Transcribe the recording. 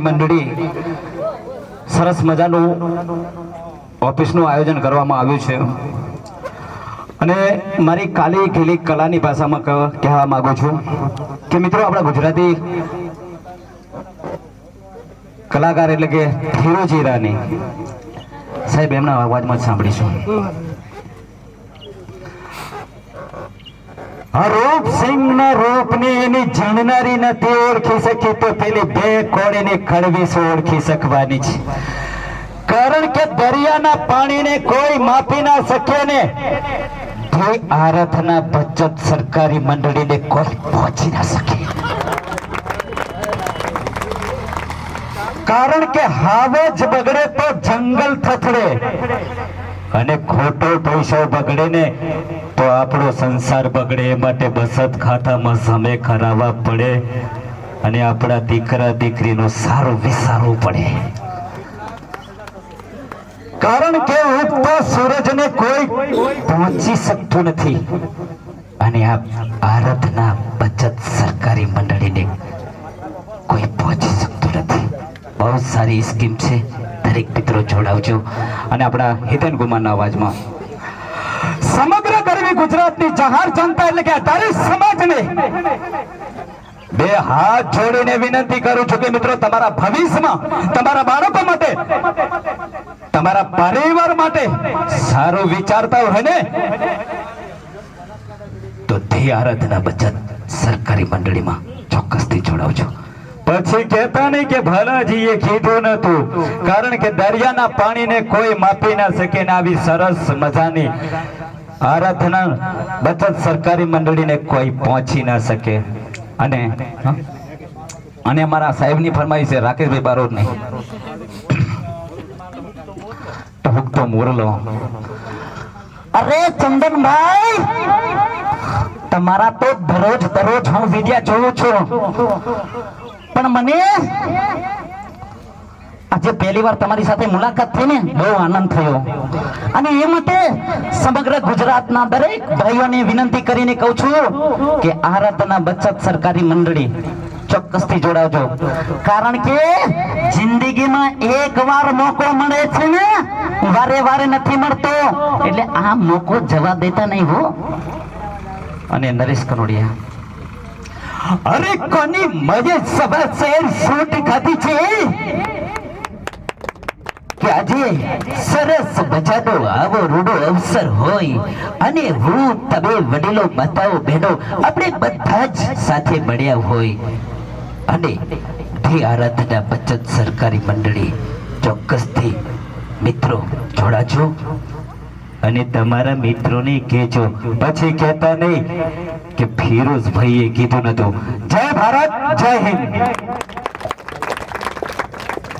મંડળી સરસ મજાનું ઓફિસનું આયોજન કરવામાં આવ્યું છે અને મારી કાલી ઘેલી કલાની ભાષામાં કહેવા માંગુ છું કે મિત્રો આપણા ગુજરાતી કલાકાર એટલે કે હીરોજી રાની સાહેબ એમના અવાજમાં જ સાંભળીશું. રૂપ સિંહ ના રૂપ ને એની જાણનારી નથી ઓળખી શકી તો પેલી બે કોળીની ખડવીસ ઓળખી શકવાની છે. કારણ કે દરિયાના પાણીને કોઈ માપી ના શકે ને આરથના બચત સરકારી મંડળીને કોઈ પહોંચી ના શકે. કારણ કે હાવે જ બગડે તો જંગલ થથડે અને ખોટો પૈસો બગડે ને તો આપણો સંસાર બગડે. એ માટે બચત ખાતામાં સમય કરાવવા પડે અને આપણા દીકરા દીકરીનું સારું વિચારવું પડે. કારણ કે ઉગતા સૂરજને કોઈ પહોંચી શકતું નથી અને આ ભારતના બચત સરકારી મંડળીને કોઈ પહોંચી શકતું નથી. બહુ સારી સ્કીમ છે. દરેક મિત્રો જોડાવજો અને આપણા હિતેન કુમારના અવાજમાં સમગ્ર ગરવી ગુજરાતની જહાર જનતા એટલે કે અઢારી સમાજને બે હાથ જોડીને વિનંતી કરું છું કે મિત્રો તમારા ભવિષ્યમાં તમારા બાળકો માટે તમારા પરિવાર માટે સારું વિચારતા હોય ને તો આરાધના બચત સરકારી મંડળીમાં ચોક્કસથી જોડાવજો. પછી કહેતા નહીં કે ભલાજીએ કીધું નતું. કારણ કે દરિયાના પાણીને કોઈ માપી ના શકે ને આવી સરસ મજાની આરાધના બચત સરકારી મંડળીને કોઈ પહોંચી ના શકે. અને અમારા સાહેબની ફરમાઈ છે રાકેશભાઈ બારોટની ટહુકતો મોરલો. અરે ચંદનભાઈ તમારા તો દરરોજ હું વિડિયા જોઉં છું પણ મને આજે પહેલી વાર તમારી સાથે મુલાકાત થઈ ને બહુ આનંદ થયો અને એ માટે સમગ્ર ગુજરાતના દરેક ભાઈઓને વિનંતી કરીને કહું છું કે આરાધના બચત સરકારી મંડળી ચોક્કસથી જોડાવજો. કારણ કે જિંદગીમાં એક વાર મોકો મળે છે ને વારે વારે નથી મળતો એટલે આ મોકો જવા દેતા નહીં હો. અને નરેશ કનોડિયા અરે કોની મજે સભા શેર શૂટ ખાધી છે કે આજે સરસ મજાનો આવો રૂડો અવસર હોય અને હું તમે વડીલો માતાઓ બહેનો આપણે બધા જ સાથે મળ્યા હોય અને આરાધના બચત સરકારી મંડળી ચોક્કસથી મિત્રો જોડાજો અને તમારા મિત્રોને કહેજો. પછી કહેતા નહીં કે ફિરોઝભાઈએ કીધું નતું. જય ભારત, જય હિન્દ.